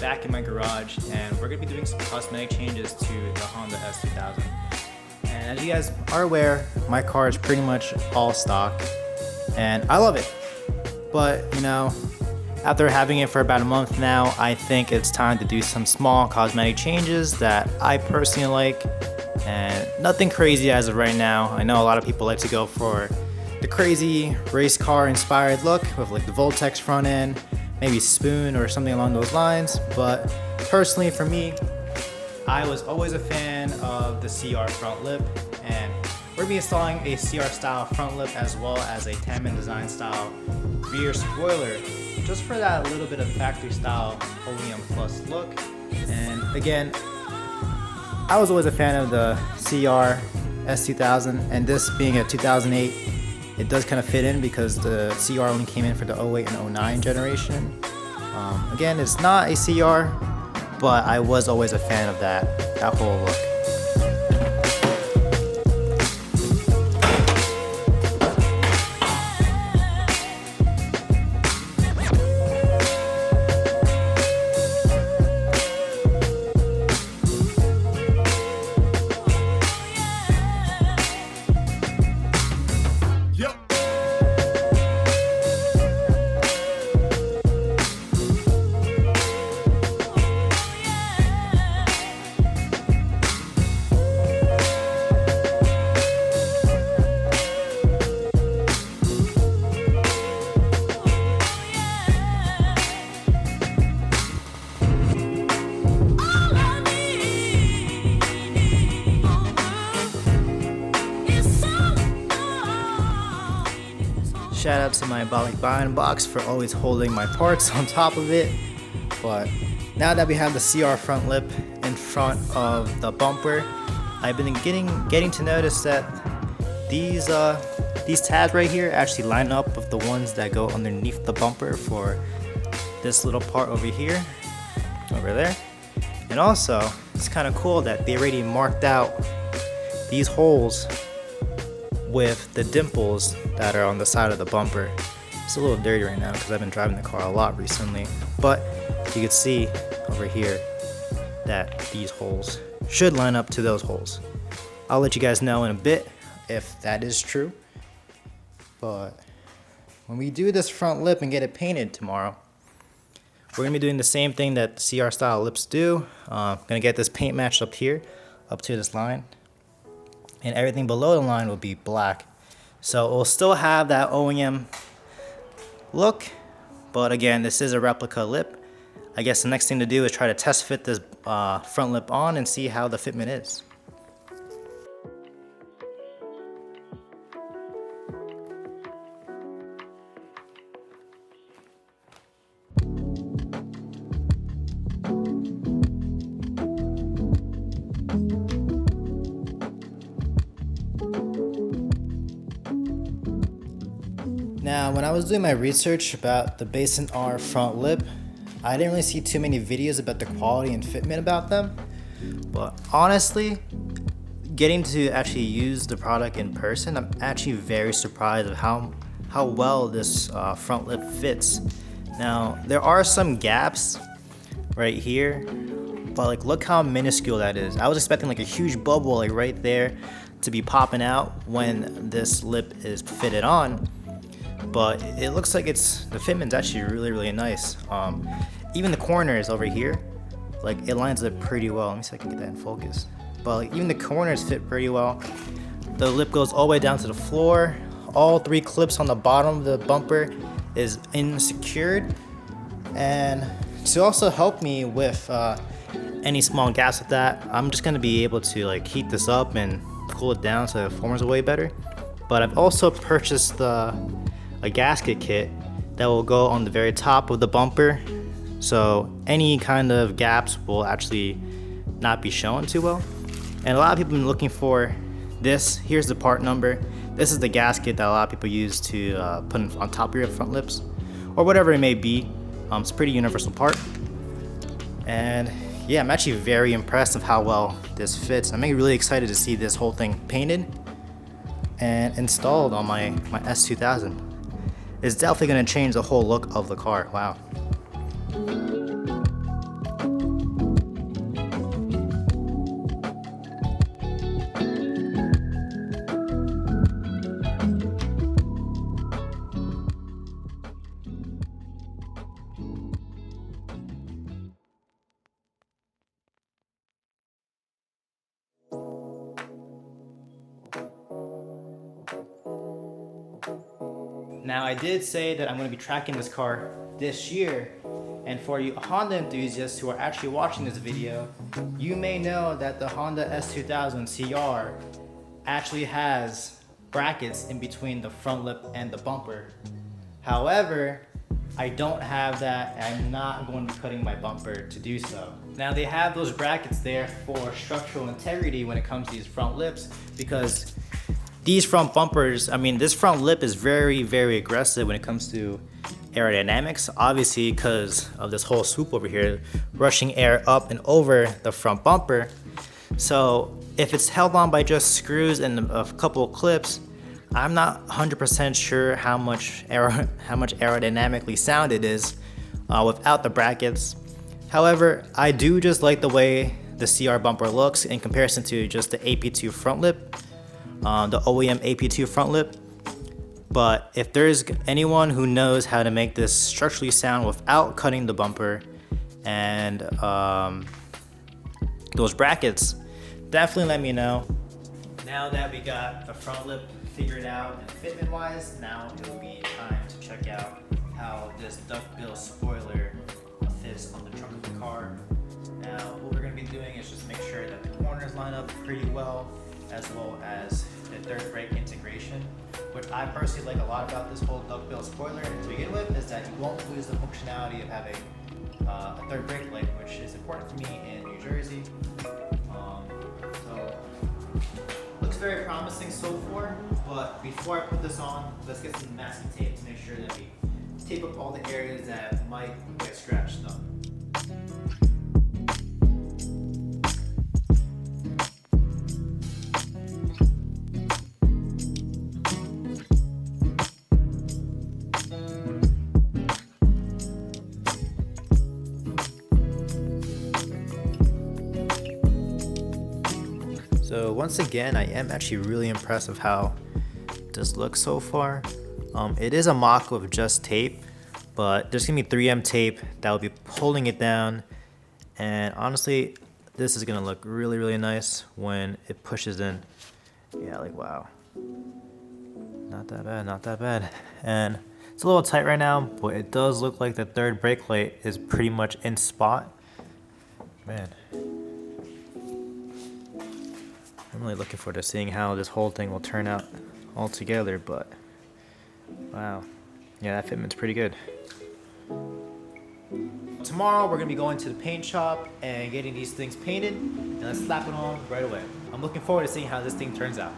back in my garage, and we're going to be doing some cosmetic changes to the Honda S2000. And as you guys are aware, my car is pretty much all stock, and I love it. But, you know, after having it for about a month now, I think it's time to do some small cosmetic changes that I personally like, and nothing crazy as of right now. I know a lot of people like to go for the crazy race car inspired look with like the Voltex front end, maybe spoon or something along those lines. But personally for me, I was always a fan of the CR front lip, and we're gonna be installing a CR style front lip as well as a Tamon Design style rear spoiler, just for that little bit of factory style OEM plus look. And again, I was always a fan of the CR S2000, and this being a 2008, it does kind of fit in because the CR only came in for the 08 and 09 generation. Again, it's not a CR, but I was always a fan of that whole look. Shout out to my buying box for always holding my parts on top of it. But now that we have the CR front lip in front of the bumper, I've been getting to notice that these tabs right here actually line up with the ones that go underneath the bumper for this little part over here, over there. And also, it's kind of cool that they already marked out these holes with the dimples that are on the side of the bumper. It's a little dirty right now because I've been driving the car a lot recently, but you can see over here that these holes should line up to those holes. I'll let you guys know in a bit if that is true. But when we do this front lip and get it painted tomorrow, we're gonna be doing the same thing that CR style lips do. Gonna get this paint matched up here, up to this line, and everything below the line will be black. So it will still have that OEM look, but again, this is a replica lip. I guess the next thing to do is try to test fit this front lip on and see how the fitment is. Now, when I was doing my research about the Basin R front lip, I didn't really see too many videos about the quality and fitment about them. But honestly, getting to actually use the product in person, I'm actually very surprised of how well this front lip fits. Now, there are some gaps right here, but like look how minuscule that is. I was expecting like a huge bubble like right there to be popping out when this lip is fitted on. But it looks like the fitment's actually really nice. Even the corners over here, like it lines up pretty well. Let me see if I can get that in focus. But like, even the corners fit pretty well. The lip goes all the way down to the floor. All three clips on the bottom of the bumper is secured. And to also help me with any small gaps with that, I'm just gonna be able to like heat this up and cool it down so it forms way better. But I've also purchased a gasket kit that will go on the very top of the bumper, so any kind of gaps will actually not be shown too well. And a lot of people have been looking for this. Here's the part number. This is the gasket that a lot of people use to put on top of your front lips or whatever it may be. It's a pretty universal part, and yeah, I'm actually very impressed of how well this fits. I'm really excited to see this whole thing painted and installed on my S2000. It's definitely going to change the whole look of the car. Wow. Now I did say that I'm going to be tracking this car this year, and for you Honda enthusiasts who are actually watching this video, you may know that the Honda S2000 CR actually has brackets in between the front lip and the bumper. However, I don't have that, and I'm not going to be cutting my bumper to do so. Now they have those brackets there for structural integrity when it comes to these front lips, because these front bumpers, I mean, this front lip is very, very aggressive when it comes to aerodynamics, obviously because of this whole swoop over here, rushing air up and over the front bumper. So if it's held on by just screws and a couple of clips, I'm not 100% sure how much aerodynamically sound it is without the brackets. However, I do just like the way the CR bumper looks in comparison to just the AP2 front lip, the OEM AP2 front lip. But if there's anyone who knows how to make this structurally sound without cutting the bumper and those brackets, definitely let me know. Now that we got the front lip figured out and fitment wise, now it will be time to check out how this duckbill spoiler fits on the trunk of the car. Now what we're going to be doing is just make sure that the corners line up pretty well as the third brake integration, which I personally like a lot about this whole duckbill spoiler to begin with, is that you won't lose the functionality of having a third brake light, which is important for me in New Jersey. So looks very promising so far, but before I put this on, let's get some masking tape to make sure that we tape up all the areas that might get scratched up. So once again, I am actually really impressed with how this looks so far. It is a mock with just tape, but there's gonna be 3M tape that will be pulling it down. And honestly, this is gonna look really, really nice when it pushes in. Yeah, like wow. Not that bad, not that bad. And it's a little tight right now, but it does look like the third brake light is pretty much in spot. Man. I'm really looking forward to seeing how this whole thing will turn out all together, but wow. Yeah, that fitment's pretty good. Tomorrow we're gonna be going to the paint shop and getting these things painted, and let's slap it on right away. I'm looking forward to seeing how this thing turns out.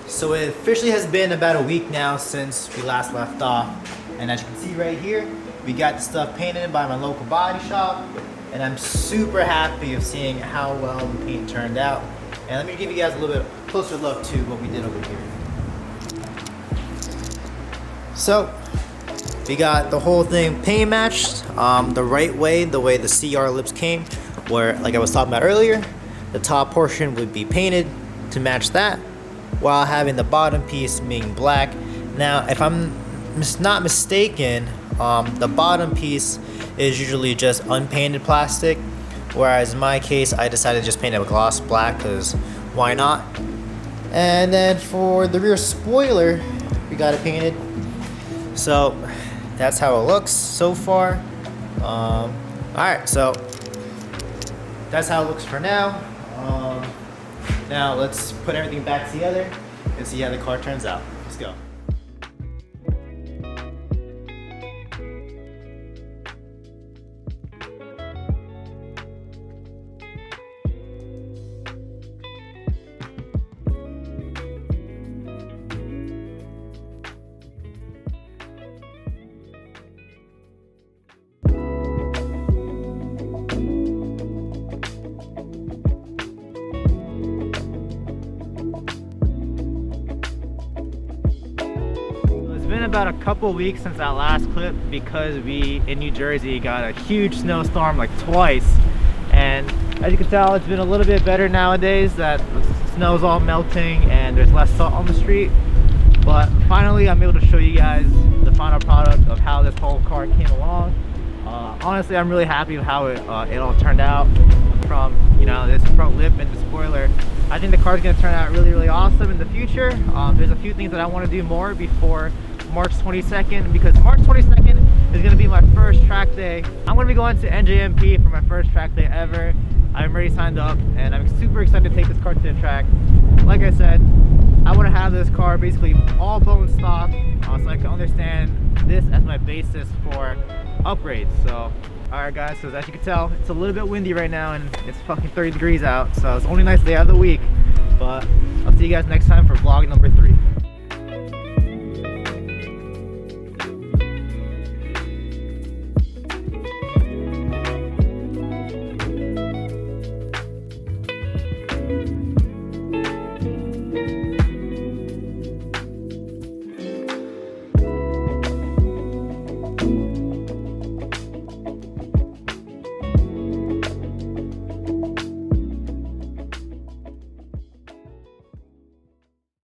So it officially has been about a week now since we last left off, and as you can see right here, we got the stuff painted by my local body shop. And I'm super happy of seeing how well the paint turned out. And let me give you guys a little bit closer look to what we did over here. So, we got the whole thing paint matched the right way, the way the CR lips came, where, like I was talking about earlier, the top portion would be painted to match that, while having the bottom piece being black. Now, if I'm not mistaken, the bottom piece is usually just unpainted plastic, whereas in my case I decided to just paint it with gloss black because why not. And then for the rear spoiler, we got it painted. So that's how it looks so far. Alright, so that's how it looks for now. Now let's put everything back together and see how the car turns out. Let's go. It's been about a couple weeks since that last clip because we in New Jersey got a huge snowstorm like twice, and as you can tell it's been a little bit better nowadays that the snow's all melting and there's less salt on the street. But finally I'm able to show you guys the final product of how this whole car came along. Honestly, I'm really happy with how it all turned out. From, you know, this front lip and the spoiler, I think the car's gonna turn out really, really awesome in the future. There's a few things that I want to do more before March 22nd, because March 22nd is gonna be my first track day. I'm gonna be going to NJMP for my first track day ever. I'm already signed up, and I'm super excited to take this car to the track. Like I said, I want to have this car basically all bone stock, so I can understand this as my basis for upgrades. So alright guys, so as you can tell, it's a little bit windy right now and it's fucking 30 degrees out, so it's the only nice day of the week. But I'll see you guys next time for vlog number 3.